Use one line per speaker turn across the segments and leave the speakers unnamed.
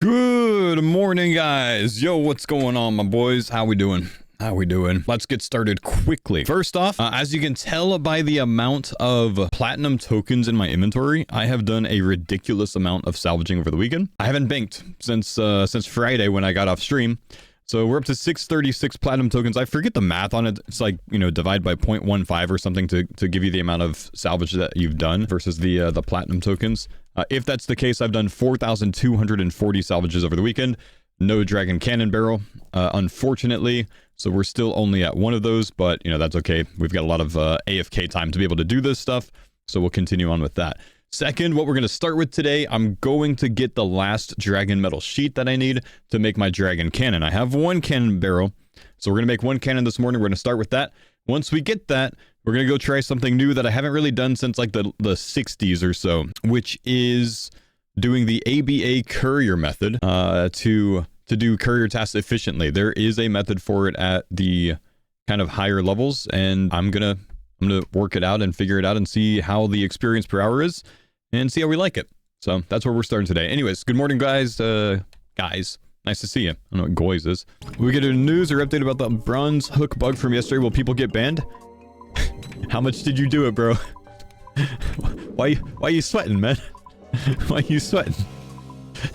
Good morning, guys. Yo, what's going on, my boys? How we doing? Let's get started quickly. First off, as you can tell by the amount of platinum tokens in my inventory, I have done a ridiculous amount of salvaging over the weekend. I haven't banked since Friday when I got off stream. So we're up to 636 platinum tokens. I forget the math on it. It's like, divide by 0.15 or something to give you the amount of salvage that you've done versus the platinum tokens. If that's the case, I've done 4,240 salvages over the weekend. No dragon cannon barrel, unfortunately. So we're still only at one of those, but that's okay. We've got a lot of AFK time to be able to do this stuff. So we'll continue on with that. Second, what we're going to start with today, I'm going to get the last dragon metal sheet that I need to make my dragon cannon. I have one cannon barrel, so we're going to make one cannon this morning. We're going to start with that. Once we get that, we're going to go try something new that I haven't really done since like the 60s or so, which is doing the ABA courier method to do courier tasks efficiently. There is a method for it at the kind of higher levels, and I'm gonna work it out and figure it out and see how the experience per hour is and see how we like it. So that's where we're starting today. Anyways, good morning, guys. Nice to see you. I don't know what goys is. We get a news or update about the bronze hook bug from yesterday. Will people get banned? How much did you do it, bro? Why are you sweating, man? Why are you sweating?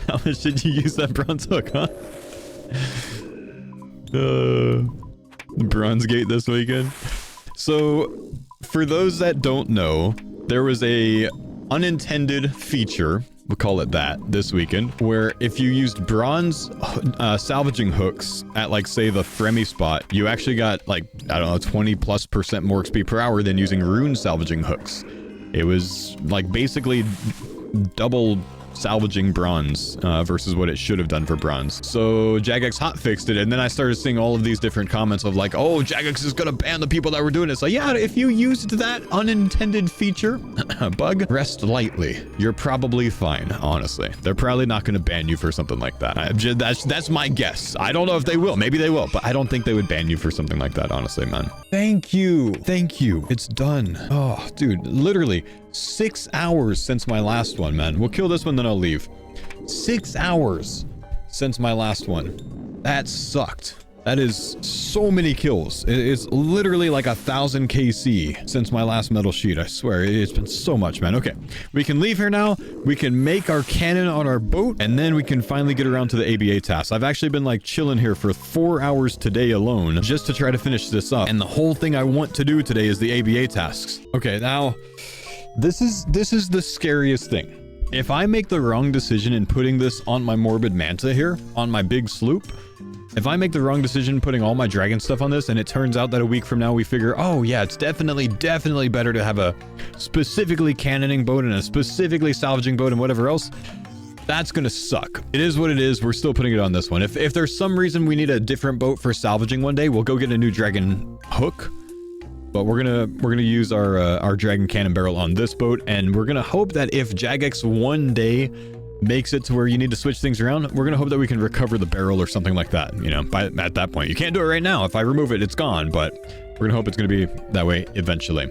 How much did you use that bronze hook, huh? Bronze gate this weekend. So, for those that don't know, there was a unintended feature, we'll call it that, this weekend, where if you used bronze salvaging hooks at, like, say, the Fremi spot, you actually got, like, I don't know, 20+% more XP per hour than using rune salvaging hooks. It was, like, basically double salvaging bronze versus what it should have done for bronze. So Jagex hot fixed it, and then I started seeing all of these different comments of like, oh, Jagex is gonna ban the people that were doing it. So yeah, if you used that unintended feature bug, rest lightly. You're probably fine, honestly. They're probably not gonna ban you for something like that. That's my guess. I don't know if they will. Maybe they will, but I don't think they would ban you for something like that, honestly, man. Thank you. It's done. Oh, dude, literally 6 hours since my last one, man. We'll kill this one, then I'll leave. 6 hours since my last one. That sucked. That is so many kills. It's literally like 1,000 KC since my last metal sheet. I swear, it's been so much, man. Okay, we can leave here now. We can make our cannon on our boat, and then we can finally get around to the ABA task. I've actually been like chilling here for 4 hours today alone just to try to finish this up. And the whole thing I want to do today is the ABA tasks. Okay, now this is the scariest thing. If I make the wrong decision in putting this on my morbid manta here, on my big sloop, if I make the wrong decision putting all my dragon stuff on this, and it turns out that a week from now we figure, oh yeah, it's definitely better to have a specifically cannoning boat and a specifically salvaging boat and whatever else, that's gonna suck. It is what it is. We're still putting it on this one. If there's some reason we need a different boat for salvaging one day, we'll go get a new dragon hook. But we're gonna use our dragon cannon barrel on this boat, and we're gonna hope that if Jagex one day makes it to where you need to switch things around, we're gonna hope that we can recover the barrel or something like that. At that point, you can't do it right now. If I remove it, it's gone. But we're gonna hope it's gonna be that way eventually.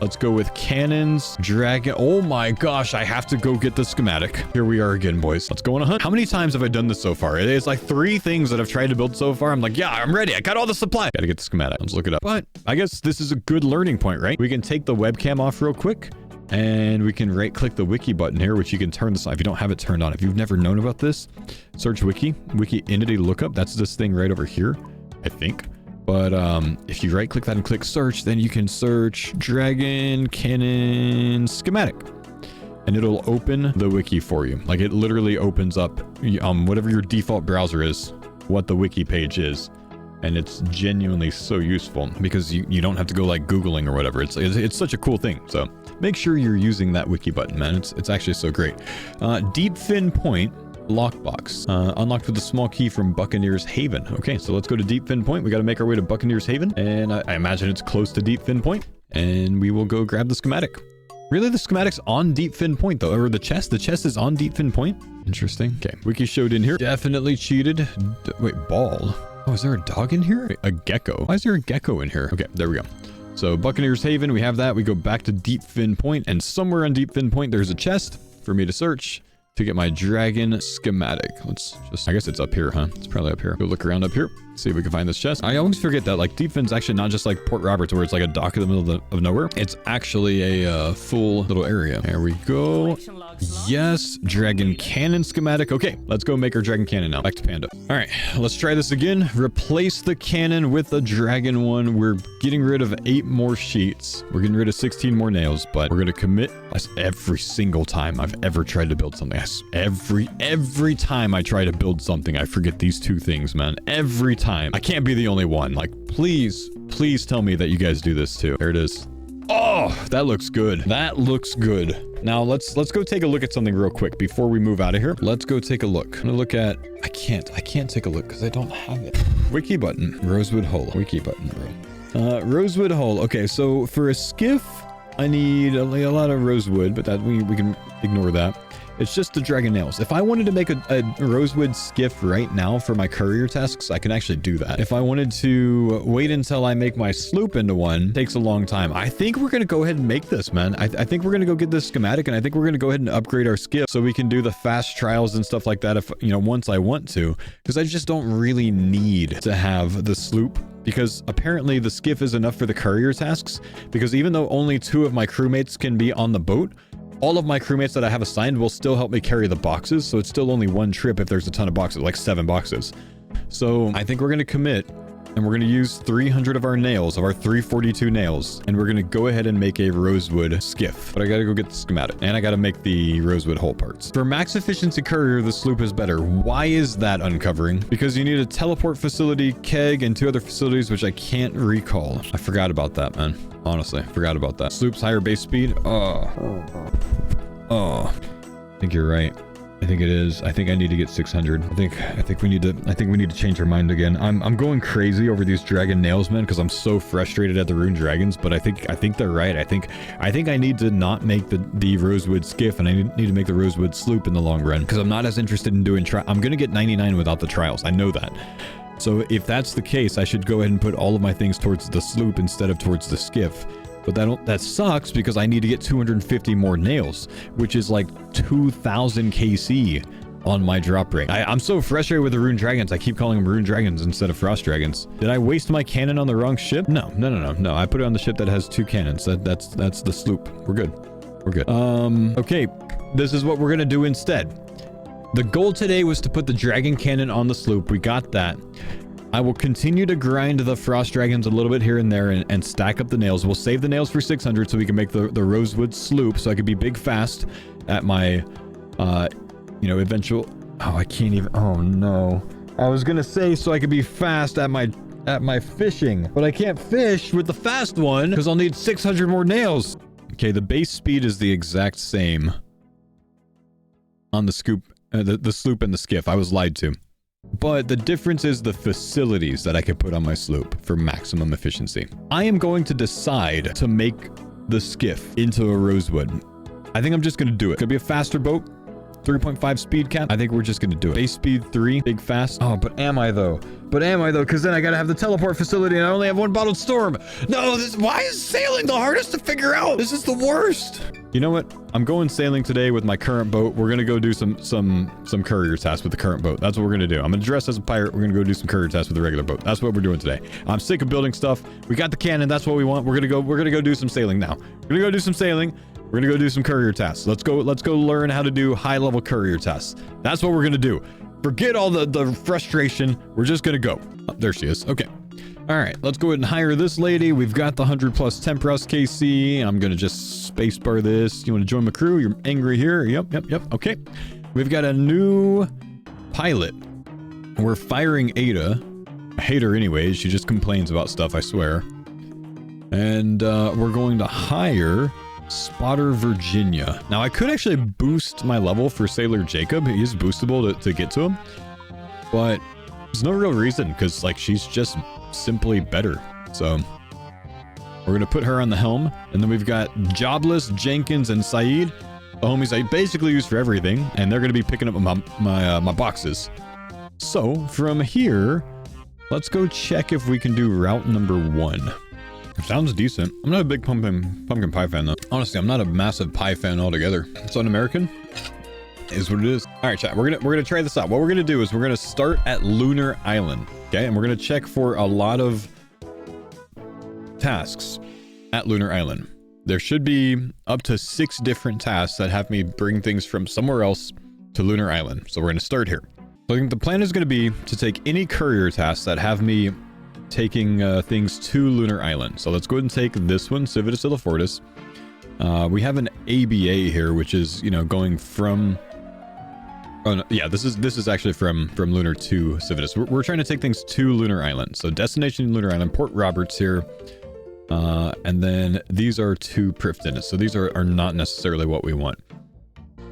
Let's go with cannons, dragon. Oh my gosh, I have to go get the schematic. Here we are again, boys. Let's go on a hunt. How many times have I done this so far? It's like 3 things that I've tried to build so far. I'm like, yeah, I'm ready. I got all the supply. Gotta get the schematic. Let's look it up. But I guess this is a good learning point, right? We can take the webcam off real quick, and we can right click the wiki button here, which you can turn this on if you don't have it turned on. If you've never known about this, search wiki entity lookup. That's this thing right over here, I think. But if you right click that and click search, then you can search dragon cannon schematic, and it'll open the wiki for you. Like, it literally opens up whatever your default browser is, what the wiki page is. And it's genuinely so useful because you don't have to go like Googling or whatever. It's such a cool thing. So make sure you're using that wiki button, man. It's actually so great. Deep Fin Point lockbox unlocked with a small key from Buccaneers Haven. Okay, so let's go to Deep Fin Point. We got to make our way to Buccaneers Haven, and I imagine it's close to Deep Fin Point, and we will go grab the schematic. Really, the schematic's on Deep Fin Point though, or the chest is on Deep Fin Point. Interesting. Okay, wiki showed in here. Definitely cheated. Wait, ball. Oh, is there a dog in here? A gecko. Why is there a gecko in here? Okay, there we go. So Buccaneers Haven, we have that. We go back to Deep Fin Point, and somewhere on Deep Fin Point there's a chest for me to search to get my dragon schematic. Let's just, I guess it's up here, huh? It's probably up here. Go look around up here. See if we can find this chest. I always forget that like Deepfin's actually not just like Port Roberts where it's like a dock in the middle of nowhere. It's actually a full little area. There we go. Yes, dragon cannon schematic. Okay, let's go make our dragon cannon now. Back to Panda. All right, let's try this again. Replace the cannon with the dragon one. We're getting rid of 8 more sheets. We're getting rid of 16 more nails, but we're gonna commit. That's every single time I've ever tried to build something. Every time I try to build something, I forget these 2 things, man. Every time. I can't be the only one. Like, please tell me that you guys do this too. There it is. Oh, that looks good. That looks good. Now let's go take a look at something real quick before we move out of here. Let's go take a look. I'm gonna look at, I can't take a look because I don't have it. Wiki button, rosewood hull. Wiki button, bro. Rosewood hull. Okay, so for a skiff, I need a lot of rosewood, but that we can ignore that. It's just the dragon nails. If I wanted to make a rosewood skiff right now for my courier tasks, I can actually do that. If I wanted to wait until I make my sloop into one, it takes a long time. I think we're going to go ahead and make this, man. I think we're going to go get this schematic, and I think we're going to go ahead and upgrade our skiff so we can do the fast trials and stuff like that if, you know, once I want to, because I just don't really need to have the sloop, because apparently the skiff is enough for the courier tasks, because even though only 2 of my crewmates can be on the boat, all of my crewmates that I have assigned will still help me carry the boxes, so it's still only 1 trip if there's a ton of boxes, like 7 boxes. So I think we're going to commit, and we're going to use 300 of our nails, of our 342 nails, and we're going to go ahead and make a rosewood skiff. But I got to go get the schematic, and I got to make the rosewood hull parts. For max efficiency courier, the sloop is better. Why is that, Uncovering? Because you need a teleport facility, keg, and 2 other facilities, which I can't recall. I forgot about that, man. Honestly, forgot about that. Sloop's higher base speed. Oh, I think you're right. I think it is. I think I need to get 600. I think we need to change our mind again. I'm going crazy over these dragon nails, man, because I'm so frustrated at the rune dragons, but I think they're right. I think I need to not make the rosewood skiff, and I need to make the rosewood sloop in the long run, because I'm not as interested in doing I'm gonna get 99 without the trials. I know that. So if that's the case, I should go ahead and put all of my things towards the sloop instead of towards the skiff. But that sucks because I need to get 250 more nails, which is like 2,000 KC on my drop rate. I'm so frustrated with the rune dragons. I keep calling them rune dragons instead of frost dragons. Did I waste my cannon on the wrong ship? No. I put it on the ship that has 2 cannons. That's the sloop. We're good. Okay. This is what we're gonna do instead. The goal today was to put the dragon cannon on the sloop. We got that. I will continue to grind the frost dragons a little bit here and there and stack up the nails. We'll save the nails for 600 so we can make the rosewood sloop, so I can be big fast at my eventual. Oh, I can't even. Oh no. I was gonna say so I could be fast at my fishing, but I can't fish with the fast one because I'll need 600 more nails. Okay, the base speed is the exact same on the sloop and the skiff. I was lied to. But the difference is the facilities that I can put on my sloop for maximum efficiency. I am going to decide to make the skiff into a rosewood. I think I'm just going to do it. It's going to be a faster boat. 3.5 speed cap. I think we're just going to do it. Base speed 3, big fast. Oh, but am I though? Because then I got to have the teleport facility and I only have 1 bottled storm. No, why is sailing the hardest to figure out? This is the worst. You know what? I'm going sailing today with my current boat. We're going to go do some courier tasks with the current boat. That's what we're going to do. I'm going to dress as a pirate. We're going to go do some courier tasks with the regular boat. That's what we're doing today. I'm sick of building stuff. We got the cannon. That's what we want. We're going to go do some sailing now. We're going to go do some sailing. We're gonna go do some courier tasks. Let's go learn how to do high-level courier tasks. That's what we're gonna do. Forget all the frustration. We're just gonna go. Oh, there she is. Okay. All right, let's go ahead and hire this lady. We've got the 100 plus Temperos KC. I'm gonna just spacebar this. You wanna join my crew? You're angry here? Yep. Okay. We've got a new pilot. We're firing Ada. I hate her anyways. She just complains about stuff, I swear. And we're going to hire Spotter Virginia. Now I could actually boost my level for Sailor Jacob. He is boostable to get to him, but there's no real reason because like she's just simply better. So we're gonna put her on the helm, and then we've got Jobless, Jenkins, and Saeed, the homies I basically use for everything, and they're gonna be picking up my boxes. So from here, let's go check if we can do route number 1. Sounds decent. I'm not a big pumpkin pie fan though. Honestly, I'm not a massive pie fan altogether. It's un-American. Is what it is. All right, chat. We're gonna try this out. What we're gonna do is we're gonna start at Lunar Island, okay? And we're gonna check for a lot of tasks at Lunar Island. There should be up to 6 different tasks that have me bring things from somewhere else to Lunar Island. So we're gonna start here. So I think the plan is gonna be to take any courier tasks that have me taking things to Lunar Island. So let's go ahead and take this one, Civitas to the Fortis. We have an ABA here, which is, you know, going from... Oh, no, yeah, this is actually from Lunar to Civitas. We're trying to take things to Lunar Island. So destination Lunar Island, Port Roberts here. And then these are to Prifdinus. So these are not necessarily what we want.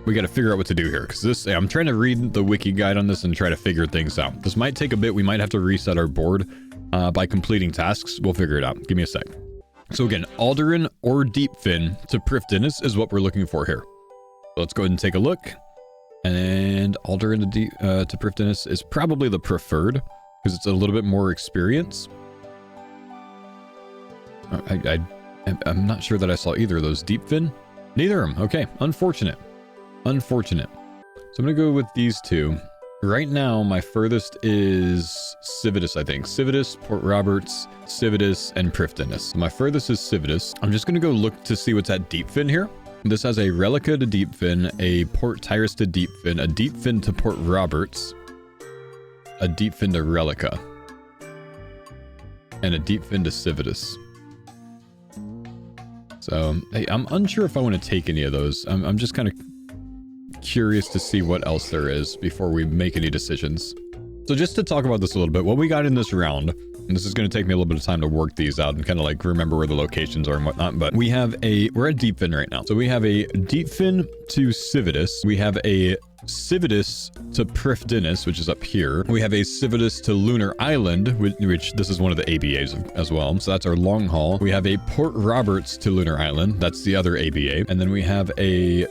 We got to figure out what to do here, because this, I'm trying to read the wiki guide on this and try to figure things out. This might take a bit. We might have to reset our board by completing tasks. We'll figure it out. Give me a sec. So again, Alderaan or Deepfin to Prifdinus is what we're looking for here. So let's go ahead and take a look. And Alderaan to Prifdinus is probably the preferred, because it's a little bit more experience. I'm not sure that I saw either of those. Deepfin? Neither of them. Okay, unfortunate. Unfortunate. So I'm going to go with these two. Right now, my furthest is Civitas, I think. Civitas, Port Roberts, Civitas, and Prifdinus. My furthest is Civitas. I'm just going to go look to see what's at Deepfin here. This has a Relica to Deepfin, a Port Tyrus to Deepfin, a Deepfin to Port Roberts, a Deepfin to Relica, and a Deepfin to Civitas. So, hey, I'm unsure if I want to take any of those. I'm just kind of curious to see what else there is before we make any decisions. So just to talk about this a little bit, what we got in this round, and this is going to take me a little bit of time to work these out and kind of like remember where the locations are and whatnot, but we're at Deepfin right now. So we have a Deepfin to Civitas. We have a Civitas to Prifdinus, which is up here. We have a Civitas to Lunar Island, which this is one of the ABAs as well. So that's our long haul. We have a Port Roberts to Lunar Island. That's the other ABA. And then we have a...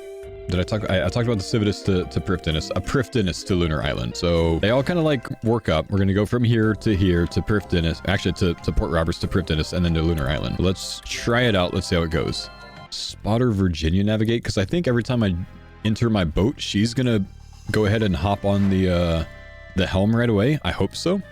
I talked about the Civitas to Prifdinus, a Prifdinus to Lunar Island. So they all kind of like work up. We're going to go from here to Prifdinus, actually to Port Roberts to Prifdinus, and then to Lunar Island. Let's try it out. Let's see how it goes. Spotter Virginia navigate, because I think every time I enter my boat, she's going to go ahead and hop on the helm right away. I hope so.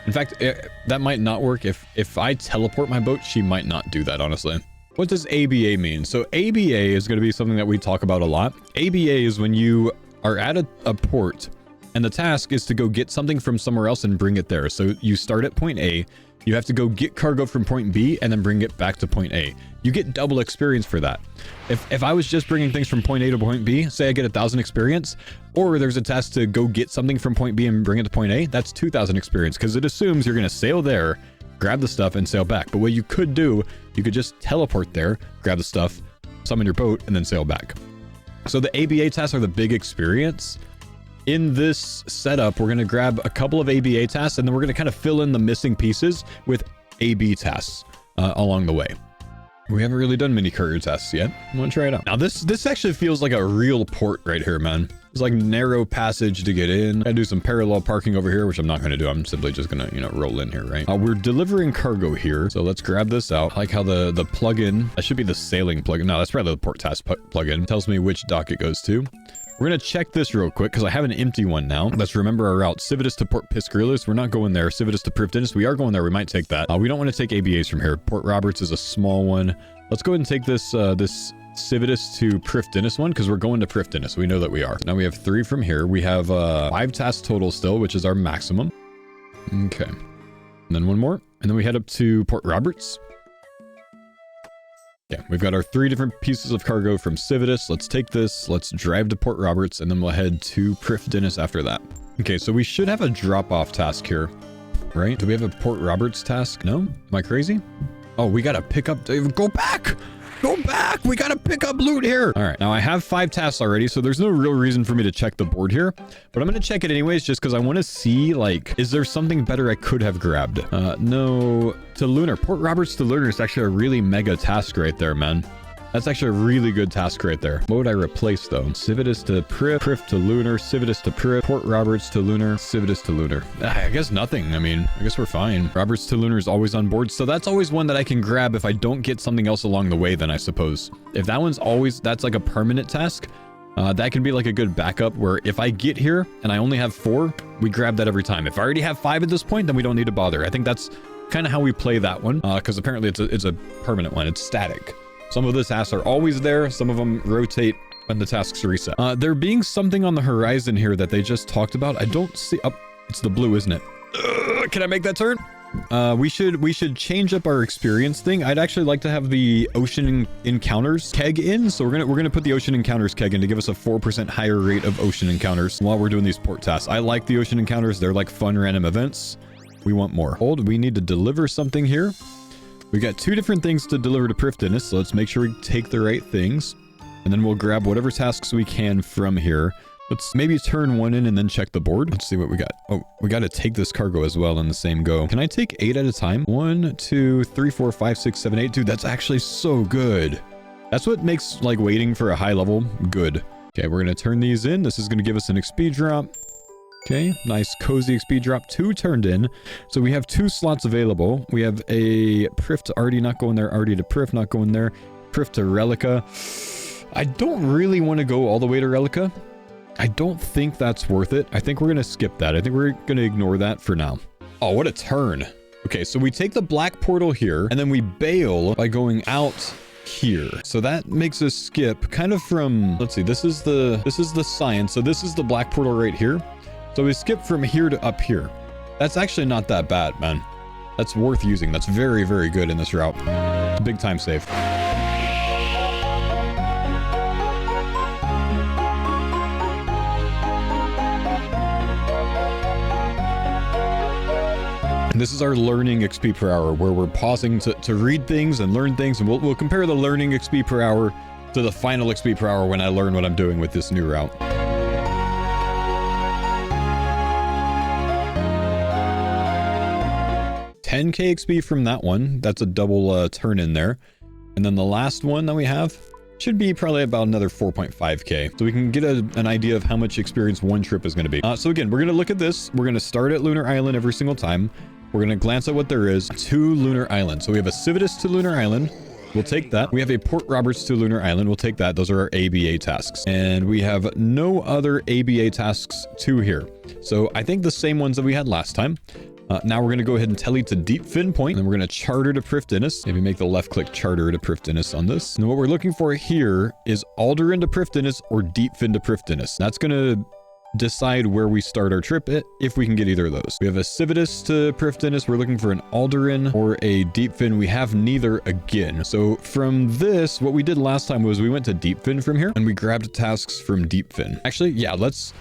In fact, that might not work. If I teleport my boat, she might not do that, honestly. What does ABA mean? So ABA is going to be something that we talk about a lot. ABA is when you are at a port and the task is to go get something from somewhere else and bring it there. So you start at point A, you have to go get cargo from point B and then bring it back to point A. You get double experience for that. If I was just bringing things from point A to point B, say I get 1,000 experience, or there's a task to go get something from point B and bring it to point A, that's 2,000 experience, because it assumes you're going to sail there, grab the stuff, and sail back. But what you could do, you could just teleport there, grab the stuff, summon your boat, and then sail back. So the ABA tasks are the big experience. In this setup, we're going to grab a couple of ABA tasks, and then we're going to kind of fill in the missing pieces with AB tasks along the way. We haven't really done mini courier tasks yet. I'm going to try it out. Now, this actually feels like a real port right here, man. It's like narrow passage to get in. I do some parallel parking over here, which I'm not going to do. I'm simply just going to, you know, roll in here, right? We're delivering cargo here. So let's grab this out. I like how the plugin, that should be the sailing plugin. No, that's probably the port task plugin. Tells me which dock it goes to. We're going to check this real quick because I have an empty one now. Let's remember our route. Civitas to Port Piscarillas. We're not going there. Civitas to Prifdinus. We are going there. We might take that. We don't want to take ABAs from here. Port Roberts is a small one. Let's go ahead and take this this Civitas to Prifdinus one, because we're going to Prifdinus. We know that we are. Now we have 3 from here. We have 5 tasks total still, which is our maximum. Okay. And then one more. And then we head up to Port Roberts. Yeah, we've got our 3 different pieces of cargo from Civitas. Let's take this. Let's drive to Port Roberts, and then we'll head to Prifdinus after that. Okay, so we should have a drop-off task here, right? Do we have a Port Roberts task? No? Am I crazy? Oh, we gotta pick up... Go back! Go back! We gotta pick up loot here! Alright, now I have 5 tasks already, so there's no real reason for me to check the board here. But I'm gonna check it anyways, just because I want to see, like, is there something better I could have grabbed? No... To Lunar. Port Roberts to Lunar is actually a really mega task right there, man. That's actually a really good task right there. What would I replace, though? Civitas to Prif to Lunar, Civitas to Prif, Port Roberts to Lunar, Civitas to Lunar. I guess nothing. I mean, I guess we're fine. Roberts to Lunar is always on board, so that's always one that I can grab if I don't get something else along the way, then I suppose. If that one's always, that's like a permanent task, That can be like a good backup where if I get here and I only have 4, we grab that every time. If I already have 5 at this point, then we don't need to bother. I think that's kind of how we play that one, because apparently it's a permanent one. It's static. Some of the tasks are always there. Some of them rotate when the tasks reset. There being something on the horizon here that they just talked about. I don't see... Oh, it's the blue, isn't it? Can I make that turn? We should change up our experience thing. I'd actually like to have the ocean encounters keg in. So we're gonna put the ocean encounters keg in to give us a 4% higher rate of ocean encounters while we're doing these port tasks. I like the ocean encounters. They're like fun random events. We want more. Hold, we need to deliver something here. We got 2 different things to deliver to Prifddinas, so let's make sure we take the right things. And then we'll grab whatever tasks we can from here. Let's maybe turn 1 in and then check the board. Let's see what we got. Oh, we got to take this cargo as well in the same go. Can I take 8 at a time? 1, 2, 3, 4, 5, 6, 7, 8. Dude, that's actually so good. That's what makes like waiting for a high level good. Okay, we're going to turn these in. This is going to give us an XP drop. Okay, nice cozy XP drop. 2 turned in. So we have 2 slots available. We have a Prif to Artie, not going there. Artie to Prif, not going there. Prif to Relica. I don't really want to go all the way to Relica. I don't think that's worth it. I think we're going to skip that. I think we're going to ignore that for now. Oh, what a turn. Okay, so we take the black portal here, and then we bail by going out here. So that makes us skip kind of from, let's see, this is the science. So this is the black portal right here. So we skip from here to up here. That's actually not that bad, man. That's worth using. That's very, very good in this route. Big time save. And this is our learning XP per hour, where we're pausing to read things and learn things. And we'll compare the learning XP per hour to the final XP per hour when I learn what I'm doing with this new route. 10k XP from that one. That's a double turn in there. And then the last one that we have should be probably about another 4.5k. So we can get an idea of how much experience one trip is going to be. So again, we're going to look at this. We're going to start at Lunar Island every single time. We're going to glance at what there is to Lunar Island. So we have a Civitas to Lunar Island. We'll take that. We have a Port Roberts to Lunar Island. We'll take that. Those are our ABA tasks. And we have no other ABA tasks to here. So I think the same ones that we had last time. Now we're going to go ahead and tele to Deep Fin Point, and then we're going to charter to Prifddinas. Maybe make the left click charter to Prifddinas on this. And what we're looking for here is Alderaan to Prifddinas or Deep Fin to Prifddinas. That's going to decide where we start our trip if we can get either of those. We have a Civitas to Prifddinas. We're looking for an Alderaan or a Deep Fin. We have neither again. So from this, what we did last time was we went to Deep Fin from here and we grabbed tasks from Deep Fin. Actually, yeah, let's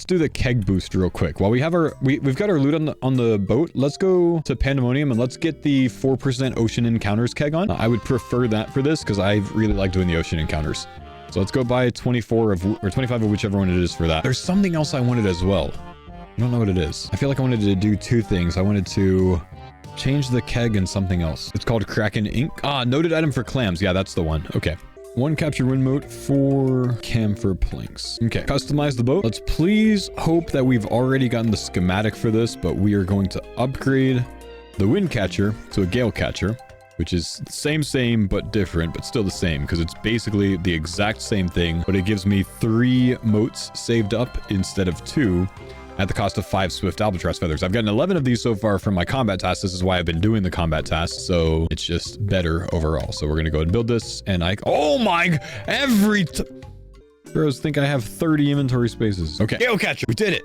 do the keg boost real quick. While we have we've got our loot on the boat, let's go to Pandemonium and let's get the 4% ocean encounters keg on. I would prefer that for this because I really like doing the ocean encounters. So let's go buy 25 of whichever one it is for that. There's something else I wanted as well. I don't know what it is. I feel like I wanted to do 2 things. I wanted to change the keg and something else. It's called Kraken Ink. Noted item for clams. Yeah, that's the one. Okay. 1 capture wind moat, 4 camphor planks. Okay, customize the boat. Let's please hope that we've already gotten the schematic for this, but we are going to upgrade the wind catcher to a gale catcher, which is same, but different, but still the same, because it's basically the exact same thing, but it gives me 3 moats saved up instead of 2 at the cost of 5 swift albatross feathers. I've gotten 11 of these so far from my combat tasks. This is why I've been doing the combat tasks, so it's just better overall. So we're gonna go ahead and build this, and oh my, bros think I have 30 inventory spaces. Okay, gale catcher, we did it.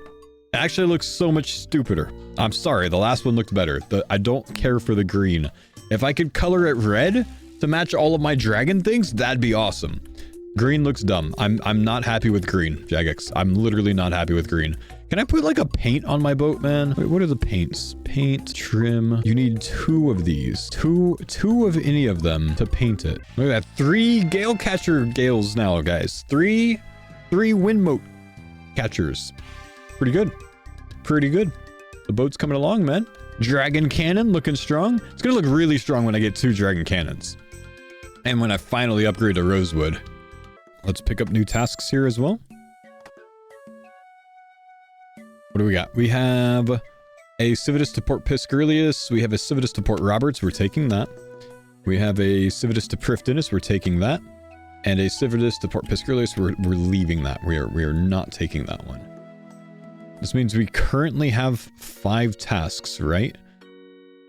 It actually looks so much stupider. I'm sorry, the last one looked better. I don't care for the green. If I could color it red to match all of my dragon things, that'd be awesome. Green looks dumb. I'm not happy with green, Jagex. I'm literally not happy with green. Can I put like a paint on my boat, man? Wait, what are the paints? Paint, trim. You need 2 of these. Two of any of them to paint it. Look at that. 3 gale catcher gales now, guys. 3 wind moat catchers. Pretty good. Pretty good. The boat's coming along, man. Dragon cannon looking strong. It's gonna look really strong when I get 2 dragon cannons. And when I finally upgrade to rosewood. Let's pick up new tasks here as well. What do we got? We have a Civitas to Port Piscurlius. We have a Civitas to Port Roberts. We're taking that. We have a Civitas to Prifddinas. We're taking that. and a Civilus to Port Piscurus. We're leaving that. We are not taking that one. This means we currently have 5 tasks, right?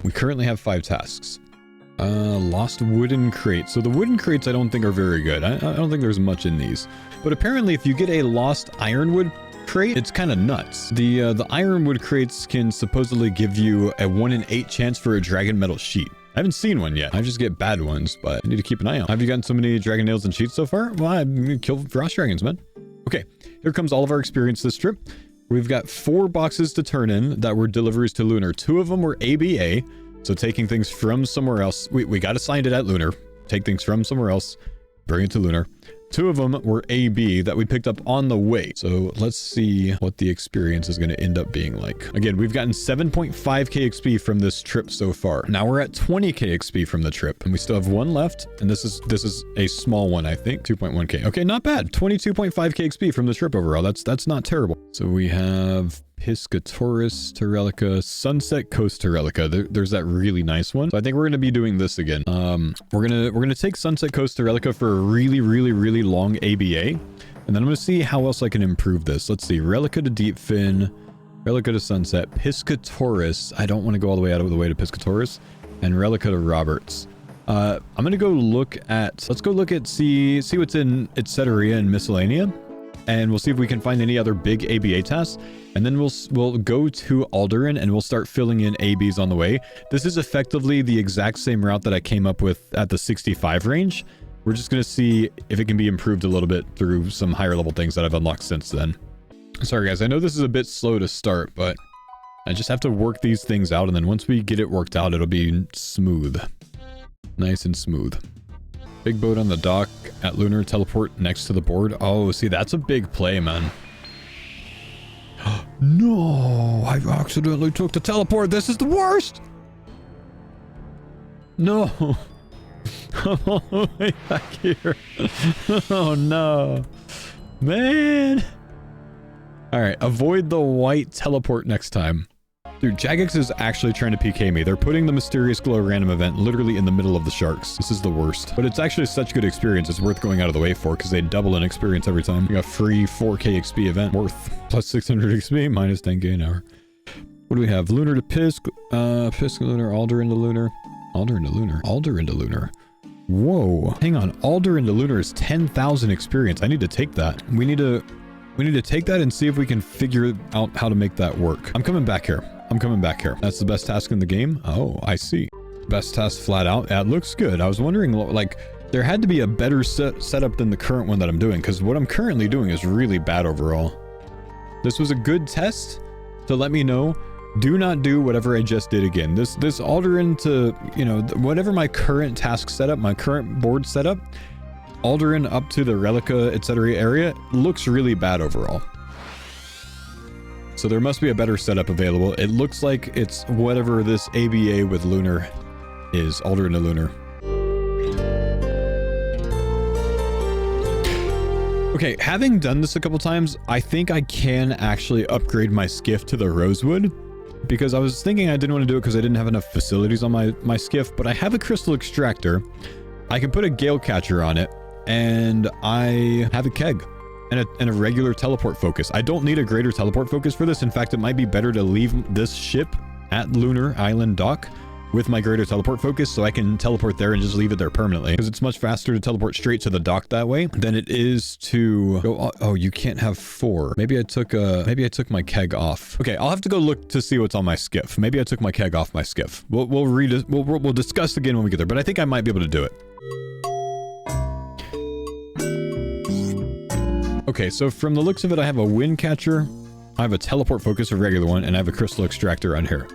We currently have 5 tasks. Lost wooden crate. So the wooden crates I don't think are very good. I don't think there's much in these. But apparently if you get a lost ironwood crate, it's kind of nuts. The ironwood crates can supposedly give you a 1 in 8 chance for a dragon metal sheet. I haven't seen one yet. I just get bad ones, but I need to keep an eye on. Have you gotten so many dragon nails and sheets so far? Well, I killed frost dragons, man. Okay, here comes all of our experience this trip. We've got 4 boxes to turn in that were deliveries to Lunar. 2 of them were ABA, so taking things from somewhere else. We got assigned it at Lunar. Take things from somewhere else, bring it to Lunar. 2 of them were AB that we picked up on the way. So let's see what the experience is going to end up being like. Again, we've gotten 7.5k XP from this trip so far. Now we're at 20k XP from the trip, and we still have 1 left. And this is a small one, I think. 2.1k. Okay, not bad. 22.5k XP from the trip overall. That's not terrible. So we have Piscatoris to Relica, Sunset Coast to Relica. There's that really nice one. So I think we're going to be doing this again. We're gonna take Sunset Coast to Relica for a really long ABA, and then I'm gonna see how else I can improve this. Let's see, Relica to Deepfin, Relica to Sunset, Piscatoris. I don't want to go all the way out of the way to Piscatoris, and Relica to Roberts. I'm gonna go look at. Let's go look at see what's in Etceteria and Miscellanea, and we'll see if we can find any other big ABA tasks. And then we'll go to Alderan and we'll start filling in ABs on the way. This is effectively the exact same route that I came up with at the 65 range. We're just going to see if it can be improved a little bit through some higher level things that I've unlocked since then. Sorry guys, I know this is a bit slow to start, but I just have to work these things out, and then once we get it worked out, it'll be smooth. Nice and smooth. Big boat on the dock at Lunar, teleport next to the board. Oh, see, that's a big play, man. No, I accidentally took the teleport. This is the worst. No. I'm all the way back here. Oh no. Man. Alright, avoid the white teleport next time. Dude, Jagex is actually trying to PK me. They're putting the mysterious glow random event literally in the middle of the sharks. This is the worst. But it's actually such good experience. It's worth going out of the way for, because they double in experience every time. We got free 4k XP event worth plus 600 XP minus 10k an hour. What do we have? Lunar to Pisk, Pisk Lunar, Alder into Lunar, Alder into Lunar, Alder into Lunar. Whoa, hang on. Alder into Lunar is 10,000 experience. I need to take that. We need to take that and see if we can figure out how to make that work. I'm coming back here. That's the best task in the game. Oh, I see. Best task flat out. Yeah, it looks good. I was wondering, like, there had to be a better setup than the current one that I'm doing, because what I'm currently doing is really bad overall. This was a good test to let me know. Do not do whatever I just did again. This alter into, you know, whatever my current task setup, my current board setup, Alderan up to the Relica, etc. area looks really bad overall. So there must be a better setup available. It looks like it's whatever this ABA with Lunar is, Alderan to Lunar. Okay, having done this a couple times, I think I can actually upgrade my skiff to the Rosewood, because I was thinking I didn't want to do it because I didn't have enough facilities on my skiff, but I have a crystal extractor. I can put a gale catcher on it, and I have a keg and a regular teleport focus. I don't need a greater teleport focus for this. In fact, it might be better to leave this ship at Lunar Island dock with my greater teleport focus, so I can teleport there and just leave it there permanently, because it's much faster to teleport straight to the dock that way than it is to go. Oh, you can't have 4. Maybe I took my keg off. Okay, I'll have to go look to see what's on my skiff. Maybe I took my keg off my skiff. We'll discuss again when we get there, but I think I might be able to do it. Okay, so from the looks of it, I have a wind catcher, I have a teleport focus, a regular one, and I have a crystal extractor on here.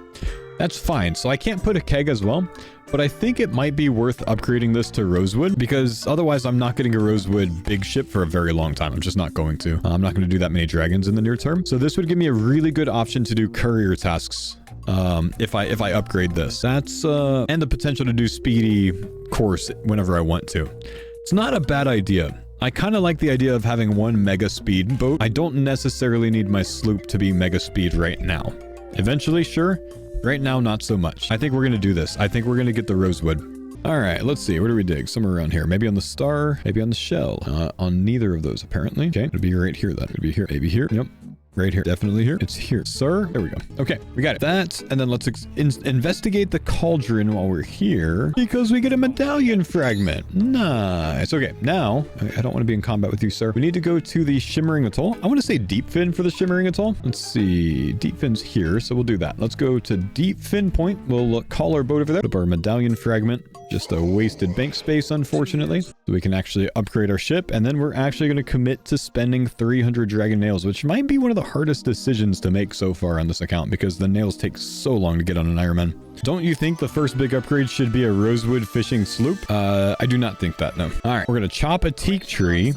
That's fine. So I can't put a keg as well, but I think it might be worth upgrading this to Rosewood, because otherwise I'm not getting a Rosewood big ship for a very long time. I'm just not going to. I'm not going to do that many dragons in the near term. So this would give me a really good option to do courier tasks if I upgrade this. That's and the potential to do speedy course whenever I want to. It's not a bad idea. I kind of like the idea of having one mega speed boat. I don't necessarily need my sloop to be mega speed right now. Eventually, sure. Right now, not so much. I think we're going to do this. I think we're going to get the Rosewood. All right, let's see. Where do we dig? Somewhere around here. Maybe on the star, maybe on the shell. On neither of those, apparently. Okay, it'll be right here then. It'll be here. Maybe here. Yep. Right here. Definitely here. It's here. Sir. There we go. Okay, we got it. That, and then let's investigate the cauldron while we're here, because we get a medallion fragment. Nice. Okay, now, I don't want to be in combat with you, sir. We need to go to the Shimmering Atoll. I want to say Deep Fin for the Shimmering Atoll. Let's see. Deep Fin's here, so we'll do that. Let's go to Deep Fin Point. We'll call our boat over there. Put up our medallion fragment. Just a wasted bank space, unfortunately. So we can actually upgrade our ship, and then we're actually going to commit to spending 300 dragon nails, which might be one of the hardest decisions to make so far on this account, because the nails take so long to get on an Ironman. Don't you think the first big upgrade should be a rosewood fishing sloop? I do not think that, no. All right, we're going to chop a teak tree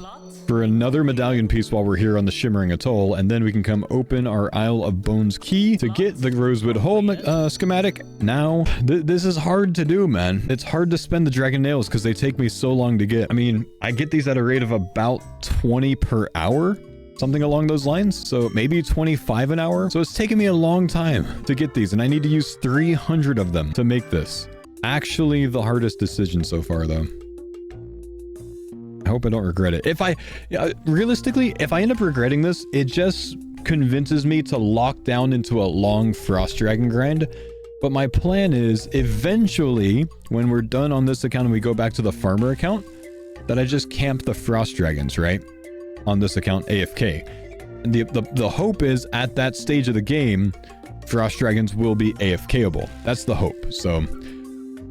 for another medallion piece while we're here on the Shimmering Atoll, and then we can come open our Isle of Bones key to get the rosewood hole schematic. Now, this is hard to do, man. It's hard to spend the dragon nails because they take me so long to get. I mean, I get these at a rate of about 20 per hour, something along those lines. So maybe 25 an hour. So it's taken me a long time to get these, and I need to use 300 of them to make this. Actually, the hardest decision so far, though. I hope I don't regret it. Realistically, if I end up regretting this, it just convinces me to lock down into a long frost dragon grind. But my plan is eventually, when we're done on this account and we go back to the farmer account, that I just camp the frost dragons, right? On this account, AFK. And the hope is at that stage of the game, frost dragons will be AFKable. That's the hope. So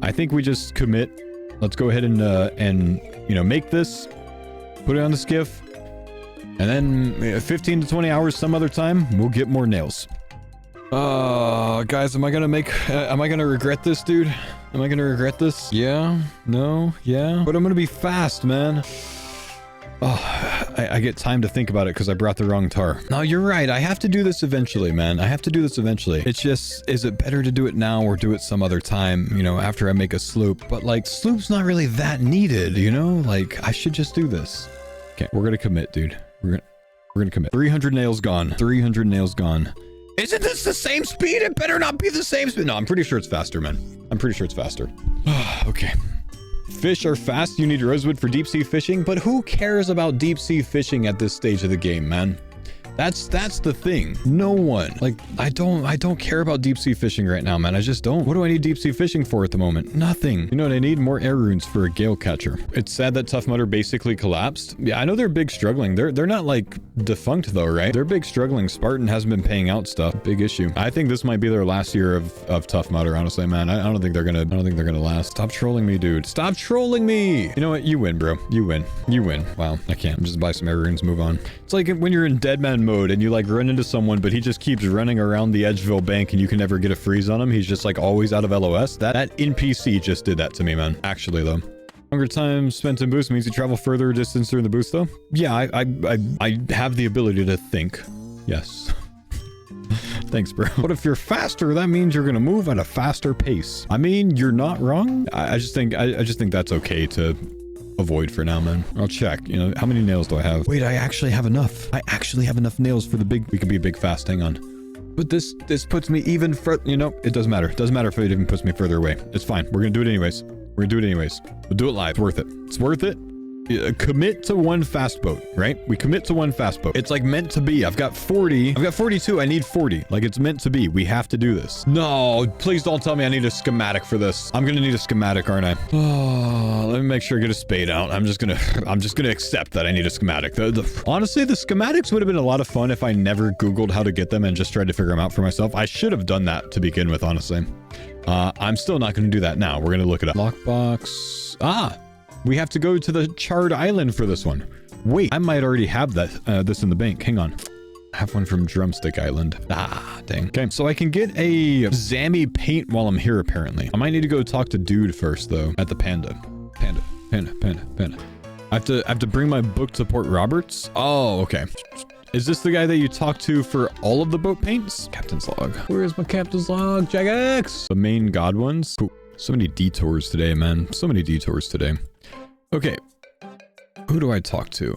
I think we just commit. Let's go ahead and you know, make this, put it on the skiff, and then 15 to 20 hours some other time, we'll get more nails. Guys, am I gonna regret this, dude? Am I gonna regret this? Yeah? No? Yeah? But I'm gonna be fast, man. Oh, I get time to think about it because I brought the wrong tar. No, you're right. I have to do this eventually, man. I have to do this eventually. It's just, is it better to do it now or do it some other time, you know, after I make a sloop? But like, sloop's not really that needed, you know? Like, I should just do this. Okay, we're gonna commit, dude. We're gonna commit. 300 nails gone. 300 nails gone. Isn't this the same speed? It better not be the same speed. No, I'm pretty sure it's faster, man. I'm pretty sure it's faster. Okay. Fish are fast. You need rosewood for deep sea fishing, but who cares about deep sea fishing at this stage of the game, man? That's the thing. No one. Like, I don't care about deep sea fishing right now, man. I just don't. What do I need deep sea fishing for at the moment? Nothing. You know what I need? More air runes for a gale catcher. It's sad that Tough Mudder basically collapsed. Yeah, I know they're big struggling. They're not like defunct though, right? They're big struggling. Spartan hasn't been paying out stuff. Big issue. I think this might be their last year of Tough Mudder, honestly, man. I don't think they're gonna last. Stop trolling me, dude. Stop trolling me. You know what? You win, bro. You win. You win. Wow, I can't. Just buy some air runes, move on. It's like when you're in dead man mode and you like run into someone, but he just keeps running around the Edgeville bank and you can never get a freeze on him. He's just like always out of LOS. That NPC just did that to me, man. Actually, though. Longer time spent in boost means you travel further distance during the boost, though. Yeah, I have the ability to think. Yes. Thanks, bro. But if you're faster, that means you're gonna move at a faster pace. I mean, you're not wrong. I just think that's okay to avoid for now, man. I'll check. You know, how many nails do I have? Wait, I actually have enough. I actually have enough nails for the big. We could be a big fast. Hang on. But this puts me even further. You know, it doesn't matter. It doesn't matter if it even puts me further away. It's fine. We're gonna do it anyways. We're gonna do it anyways. We'll do it live. It's worth it. It's worth it. Commit to one fast boat, right? We commit to one fast boat. It's like meant to be. I've got 40. I've got 42. I need 40. Like it's meant to be. We have to do this. No, please don't tell me I need a schematic for this. I'm gonna need a schematic, aren't I? Oh, let me make sure I get a spade out. I'm just gonna accept that I need a schematic. Honestly, the schematics would have been a lot of fun if I never Googled how to get them and just tried to figure them out for myself. I should have done that to begin with, honestly. I'm still not gonna do that now. We're gonna look it up. Lockbox. We have to go to the Charred Island for this one. Wait, I might already have this in the bank. Hang on. I have one from Drumstick Island. Dang. Okay, so I can get a Zammy paint while I'm here, apparently. I might need to go talk to Dude first, though, at the Panda. Panda. I have to bring my book to Port Roberts. Oh, okay. Is this the guy that you talked to for all of the boat paints? Captain's log. Where's my captain's log? Jagex! The main god ones. Cool. So many detours today, man. So many detours today. Okay, who do I talk to?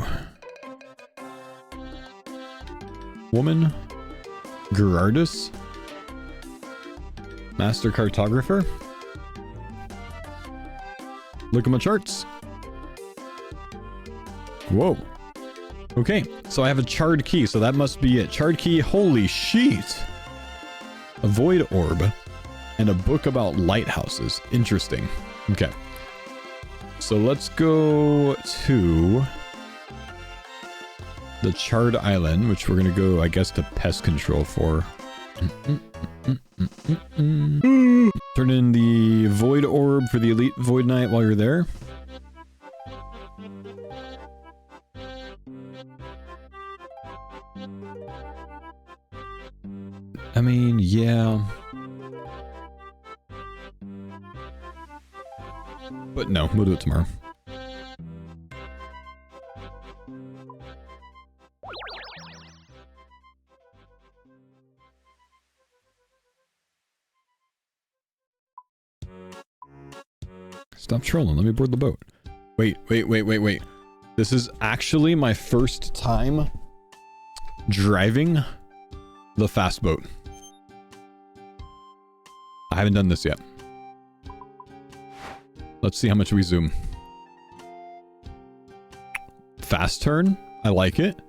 Woman? Gerardus? Master cartographer? Look at my charts. Whoa. Okay, so I have a charred key, so that must be it. Charred key, holy shit. A void orb and a book about lighthouses. Interesting. Okay. So let's go to the charred island, which we're going to go, I guess, to pest control for. Turn in the void orb for the elite void knight while you're there. I mean, yeah. But no, we'll do it tomorrow. Stop trolling. Let me board the boat. Wait. This is actually my first time driving the fast boat. I haven't done this yet. Let's see how much we zoom. Fast turn. I like it.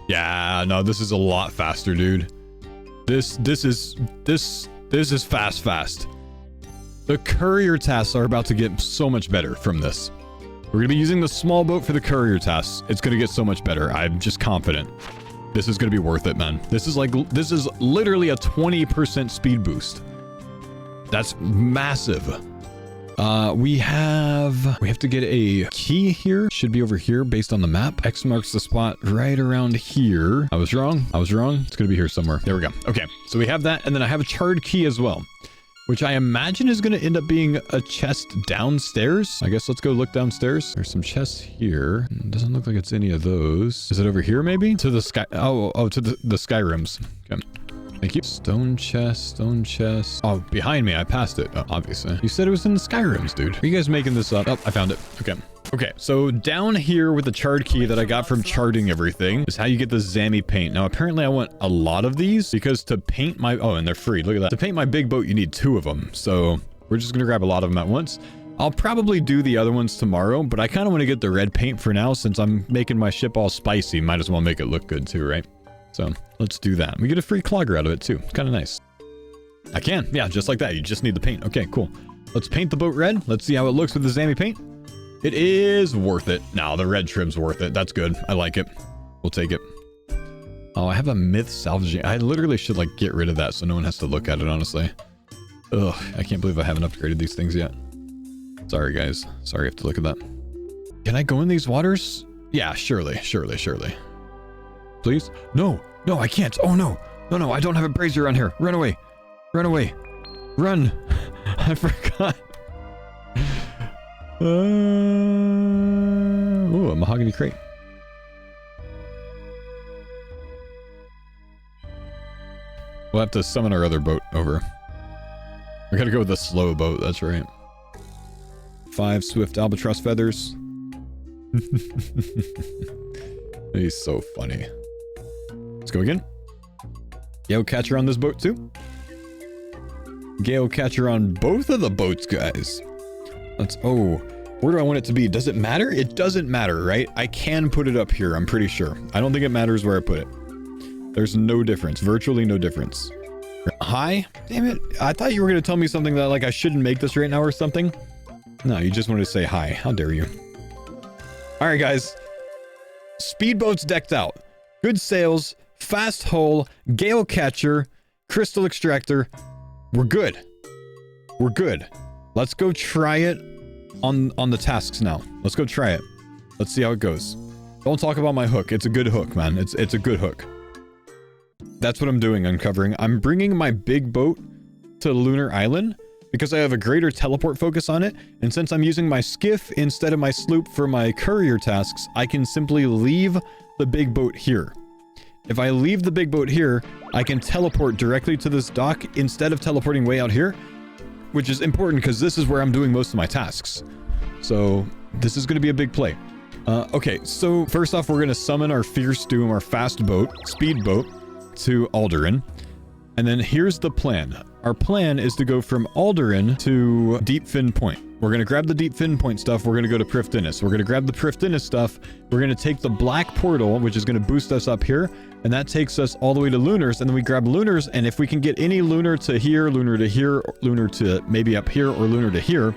Yeah, no, this is a lot faster, dude. This is fast. The courier tasks are about to get so much better from this. We're gonna be using the small boat for the courier tasks. It's gonna get so much better. I'm just confident. This is gonna be worth it, man. This is literally a 20% speed boost. That's massive. We have to get a key here. Should be over here based on the map. X marks the spot right around here. I was wrong. It's gonna be here somewhere. There we go. Okay, so we have that, and then I have a charred key as well, which I imagine is going to end up being a chest downstairs. I guess let's go look downstairs. There's some chests here. Doesn't look like it's any of those. Is it over here maybe? To the sky. Oh, to the sky rooms. Okay. Thank you. Stone chest. Oh, behind me. I passed it. Oh, obviously. You said it was in the sky rooms, dude. Are you guys making this up? Oh, I found it. Okay, so down here with the charred key that I got from charting everything is how you get the Zammy paint. Now, apparently I want a lot of these because to paint my... Oh, and they're free. Look at that. To paint my big boat, you need 2 of them. So we're just going to grab a lot of them at once. I'll probably do the other ones tomorrow, but I kind of want to get the red paint for now since I'm making my ship all spicy. Might as well make it look good too, right? So let's do that. We get a free clogger out of it too. It's kind of nice. I can. Yeah, just like that. You just need the paint. Okay, cool. Let's paint the boat red. Let's see how it looks with the Zammy paint. It is worth it. Now the red trim's worth it. That's good. I like it. We'll take it. Oh, I have a myth salvaging. I literally should like get rid of that so no one has to look at it, honestly. Ugh, I can't believe I haven't upgraded these things yet. Sorry, guys. Sorry I have to look at that. Can I go in these waters? Yeah, surely. Please? No, I can't. Oh, no, I don't have a brazier on here. Run away. Run. I forgot. Ooh, a mahogany crate. We'll have to summon our other boat over. We gotta go with the slow boat, that's right. 5 swift albatross feathers. He's so funny. Let's go again. Gale catcher on this boat too. Gale catcher on both of the boats, guys. Where do I want it to be? Does it matter? It doesn't matter, right? I can put it up here, I'm pretty sure. I don't think it matters where I put it. There's no difference. Virtually no difference. Hi? Damn it. I thought you were going to tell me something that, like, I shouldn't make this right now or something. No, you just wanted to say hi. How dare you? Alright, guys. Speedboat's decked out. Good sails. Fast hull. Gale catcher. Crystal extractor. We're good. Let's go try it on the tasks now. Let's go try it. Let's see how it goes. Don't talk about my hook. It's a good hook, man. It's a good hook. That's what I'm doing, uncovering. I'm bringing my big boat to Lunar Island because I have a greater teleport focus on it. And since I'm using my skiff instead of my sloop for my courier tasks, I can simply leave the big boat here. If I leave the big boat here, I can teleport directly to this dock instead of teleporting way out here, which is important because this is where I'm doing most of my tasks. So this is going to be a big play. Okay, so first off, we're going to summon our Fierce Doom, our fast boat, speed boat, to Alderaan. And then here's the plan. Our plan is to go from Alderan to Deep Fin Point. We're going to grab the Deep Fin Point stuff. We're going to go to Prifddinas. We're going to grab the Prifddinas stuff. We're going to take the black portal, which is going to boost us up here. And that takes us all the way to Lunars. And then we grab Lunars. And if we can get any Lunar to here, Lunar to here, Lunar to maybe up here, or Lunar to here,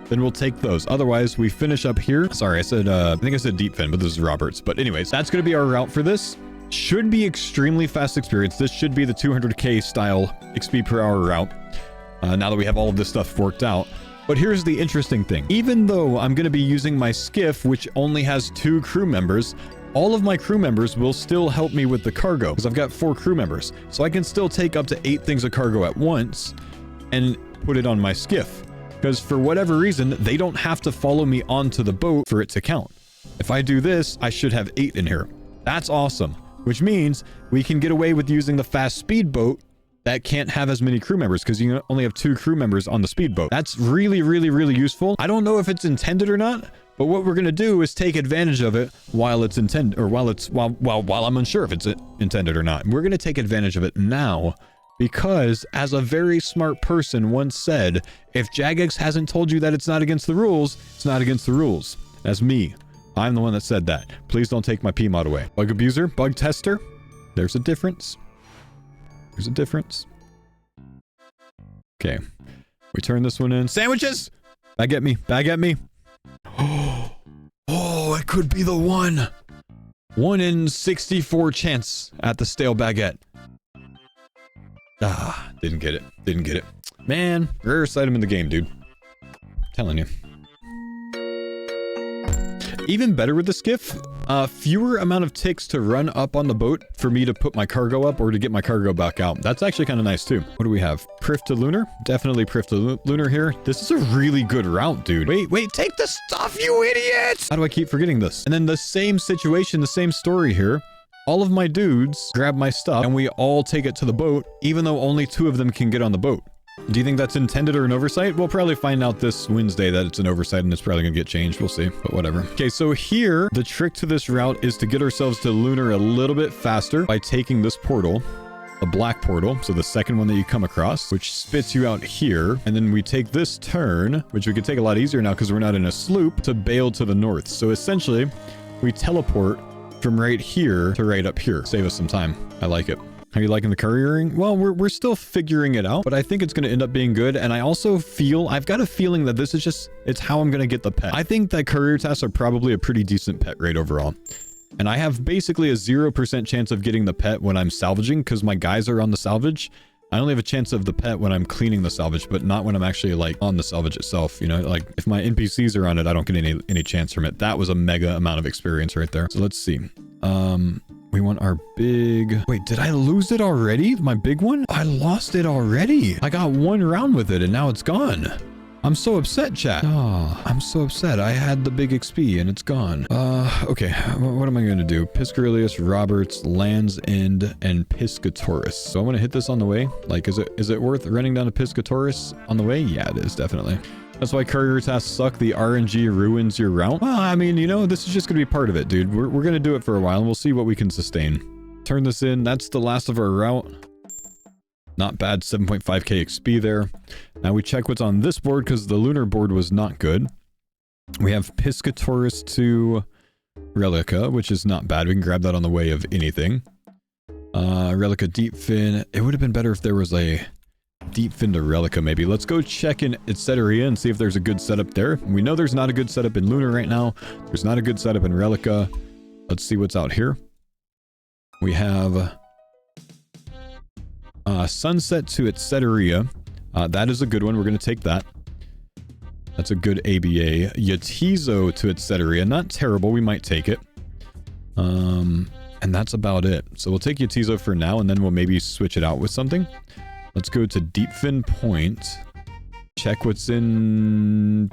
then we'll take those. Otherwise, we finish up here. Sorry, I said, I think I said Deep Fin, but this is Roberts. But anyways, that's going to be our route for this. Should be extremely fast experience. This should be the 200k style XP per hour route. Now that we have all of this stuff worked out. But here's the interesting thing. Even though I'm going to be using my Skiff, which only has 2 crew members, all of my crew members will still help me with the cargo because I've got 4 crew members. So I can still take up to 8 things of cargo at once and put it on my Skiff. Because for whatever reason, they don't have to follow me onto the boat for it to count. If I do this, I should have 8 in here. That's awesome. Which means we can get away with using the fast speedboat that can't have as many crew members because you only have 2 crew members on the speedboat. That's really, really, really useful. I don't know if it's intended or not, but what we're going to do is take advantage of it while it's intended, or while I'm unsure if it's intended or not. We're going to take advantage of it now because, as a very smart person once said, if Jagex hasn't told you that it's not against the rules, it's not against the rules. That's me. I'm the one that said that. Please don't take my PMod away. Bug abuser, bug tester. There's a difference. There's a difference. Okay. We turn this one in. Sandwiches! Back at me. Back at me. Oh, it could be the one. 1 in 64 chance at the stale baguette. Ah, didn't get it. Didn't get it. Man, rarest item in the game, dude. Telling you. Even better with the Skiff, fewer amount of ticks to run up on the boat for me to put my cargo up or to get my cargo back out. That's actually kind of nice too. What do we have? Prif to Lunar? Definitely Prif to Lunar here. This is a really good route, dude. Wait, take the stuff, you idiots! How do I keep forgetting this? And then the same situation, the same story here. All of my dudes grab my stuff and we all take it to the boat, even though only 2 of them can get on the boat. Do you think that's intended or an oversight? We'll probably find out this Wednesday that it's an oversight and it's probably gonna get changed. We'll see, but whatever. Okay, so here, the trick to this route is to get ourselves to Lunar a little bit faster by taking this portal, the black portal, so the second one that you come across, which spits you out here. And then we take this turn, which we could take a lot easier now because we're not in a sloop, to Bale to the north. So essentially, we teleport from right here to right up here. Save us some time. I like it. How are you liking the couriering? Well, we're still figuring it out, but I think it's going to end up being good. And I also feel, I've got a feeling that this is just, it's how I'm going to get the pet. I think that courier tasks are probably a pretty decent pet rate overall. And I have basically a 0% chance of getting the pet when I'm salvaging because my guys are on the salvage. I only have a chance of the pet when I'm cleaning the salvage, but not when I'm actually like on the salvage itself. You know, like if my NPCs are on it, I don't get any chance from it. That was a mega amount of experience right there. So let's see. We want our big... Wait, did I lose it already? My big one? I lost it already. I got 1 round with it and now it's gone. I'm so upset, chat. Oh, I'm so upset. I had the big XP and it's gone. Okay. What am I going to do? Piscarilius, Roberts, Land's End, and Piscatoris. So I want to hit this on the way. Like, is it worth running down to Piscatoris on the way? Yeah, it is, definitely. That's why courier tasks suck. The RNG ruins your route. Well, I mean, you know, this is just going to be part of it, dude. We're going to do it for a while and we'll see what we can sustain. Turn this in. That's the last of our route. Not bad. 7.5k XP there. Now we check what's on this board because the lunar board was not good. We have Piscatoris to Relica, which is not bad. We can grab that on the way of anything. Relica Deep Fin. It would have been better if there was a Deep Fin to Relica, maybe. Let's go check in Etceteria and see if there's a good setup there. We know there's not a good setup in Lunar right now. There's not a good setup in Relica. Let's see what's out here. We have Sunset to Etceteria. That is a good one. We're going to take that. That's a good ABA. Yatizo to Etceteria. Not terrible. We might take it. And that's about it. So we'll take Yatizo for now, and then we'll maybe switch it out with something. Let's go to Deep Fin Point. Check what's in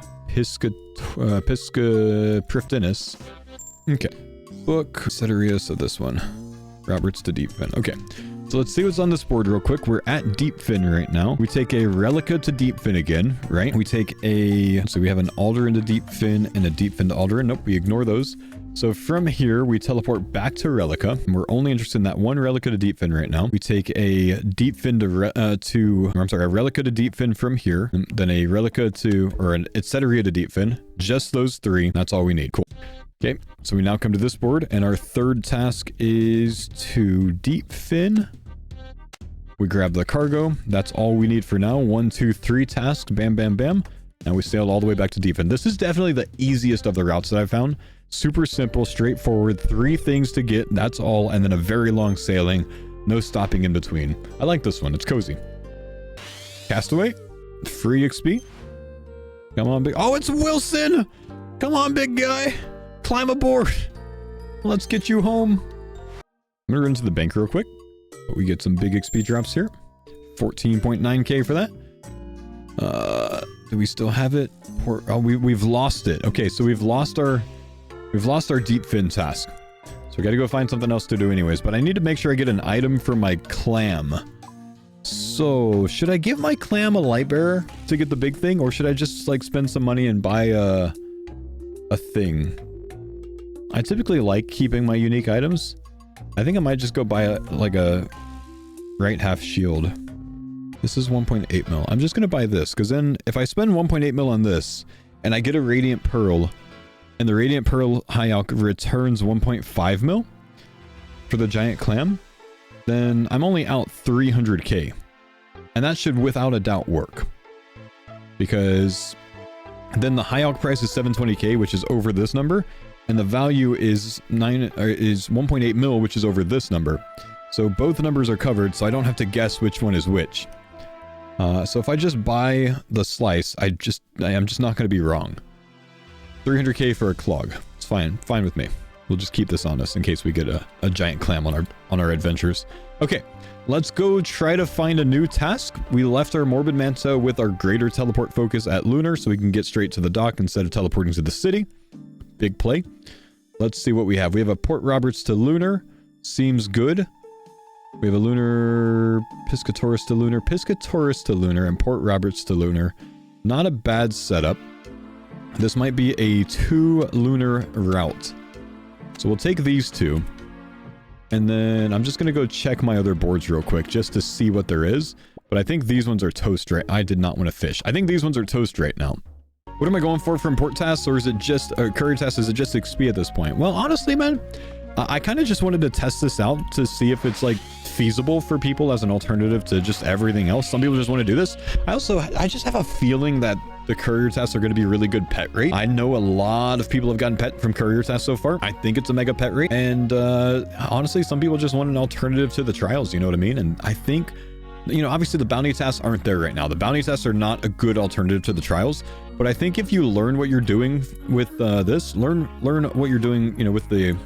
So let's see what's on this board real quick. We're at Deep Fin right now. We take a Relica to Deep Fin again, right? We take a... So we have an Alderan to Deep Fin and a Deep Fin to Alderan. Nope, we ignore those. So from here, we teleport back to Relica. And we're only interested in that one Relica to Deep Fin right now. We take a Deep Fin to... a Relica to Deep Fin from here. Then a Relica to... Or an Etceteria to Deep Fin. Just those three. That's all we need. Cool. Okay, so we now come to this board, and our third task is to Deep Fin. We grab the cargo. That's all we need for now. 1, 2, 3 tasks. Bam, bam, bam. And we sailed all the way back to Deep Fin. This is definitely the easiest of the routes that I've found. Super simple, straightforward. 3 things to get. That's all. And then a very long sailing. No stopping in between. I like this one. It's cozy. Castaway. Free XP. Come on, big... Oh, it's Wilson! Come on, big guy. Climb aboard. Let's get you home. I'm gonna run to the bank real quick. We get some big XP drops here. 14.9k for that. Do we still have it? Oh, we've lost it. Okay, so we've lost our Deep Fin task. So we gotta go find something else to do anyways. But I need to make sure I get an item for my clam. So should I give my clam a light bearer to get the big thing, or should I just like spend some money and buy a thing? I typically like keeping my unique items. I think I might just go buy a right half shield. This is 1.8 mil. I'm just going to buy this, because then if I spend 1.8 mil on this, and I get a Radiant Pearl, and the Radiant Pearl High Alch returns 1.5 mil for the giant clam, then I'm only out 300k. And that should without a doubt work. Because then the High Alch price is 720k, which is over this number. And the value is 1.8 mil, which is over this number. So both numbers are covered, so I don't have to guess which one is which. So if I just buy the slice, I'm just not going to be wrong. 300k for a clog. It's fine with me. We'll just keep this on us in case we get a giant clam on our adventures. Okay, let's go try to find a new task. We left our Morbid Manta with our greater teleport focus at Lunar, so we can get straight to the dock instead of teleporting to the city. Big play. Let's see what we have. We have a Port Roberts to Lunar. Seems good. We have a Lunar, Piscatoris to Lunar, and Port Roberts to Lunar. Not a bad setup. This might be a 2 Lunar route. So we'll take these 2. And then I'm just going to go check my other boards real quick just to see what there is. But I think these ones are toast right. I did not want to fish. I think these ones are toast right now. What am I going for from port tasks, or is it just courier tasks? Is it just XP at this point? Well, honestly, man, I kind of just wanted to test this out to see if it's like feasible for people as an alternative to just everything else. Some people just want to do this. I just have a feeling that the courier tasks are going to be really good pet rate. I know a lot of people have gotten pet from courier tasks so far. I think it's a mega pet rate. And honestly, some people just want an alternative to the trials, you know what I mean? And I think, you know, obviously the bounty tasks aren't there right now. The bounty tasks are not a good alternative to the trials. But I think if you learn what you're doing with this, learn what you're doing, you know, with the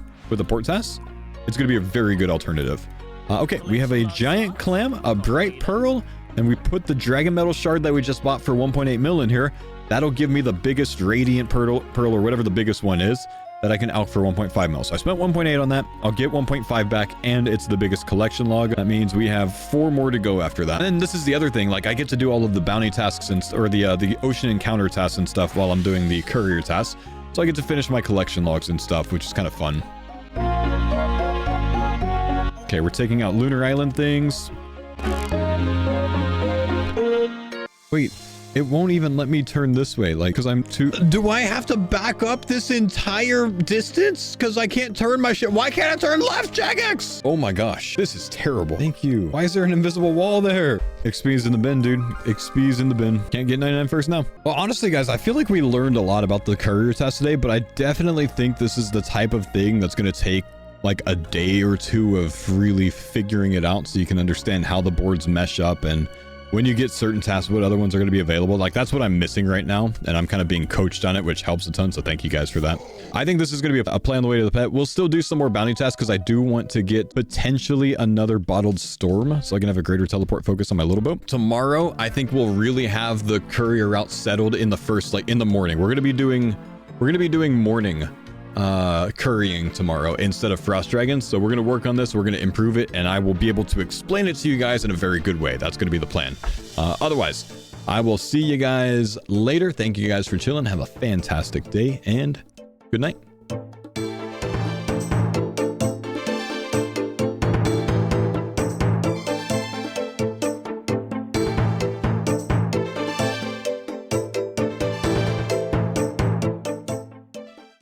port tasks, it's going to be a very good alternative. Okay, we have a giant clam, a bright pearl, and we put the dragon metal shard that we just bought for 1.8 mil in here. That'll give me the biggest radiant pearl or whatever the biggest one is that I can out for 1.5 mil. So I spent 1.8 on that. I'll get 1.5 back, and it's the biggest collection log. That means we have 4 more to go after that. And this is the other thing, like I get to do all of the bounty tasks or the ocean encounter tasks and stuff while I'm doing the courier tasks. So I get to finish my collection logs and stuff, which is kind of fun. Okay, we're taking out Lunar Island things. Wait, it won't even let me turn this way, like, because I'm too... Do I have to back up this entire distance? Because I can't turn my shit. Why can't I turn left, Jagex? Oh my gosh, this is terrible. Thank you. Why is there an invisible wall there? XP's in the bin, dude. XP's in the bin. Can't get 99 first now. Well, honestly, guys, I feel like we learned a lot about the courier test today, but I definitely think this is the type of thing that's going to take like a day or 2 of really figuring it out so you can understand how the boards mesh up and when you get certain tasks, what other ones are going to be available. Like that's what I'm missing right now, and I'm kind of being coached on it, which helps a ton. So thank you guys for that. I think this is going to be a play on the way to the pet. We'll still do some more bounty tasks because I do want to get potentially another bottled storm so I can have a greater teleport focus on my little boat. Tomorrow, I think we'll really have the courier route settled in the first, like in the morning. We're going to be doing morning currying tomorrow instead of frost dragons. So we're going to work on this. We're going to improve it, and I will be able to explain it to you guys in a very good way. That's going to be the plan. Otherwise, I will see you guys later. Thank you guys for chilling. Have a fantastic day, and good night.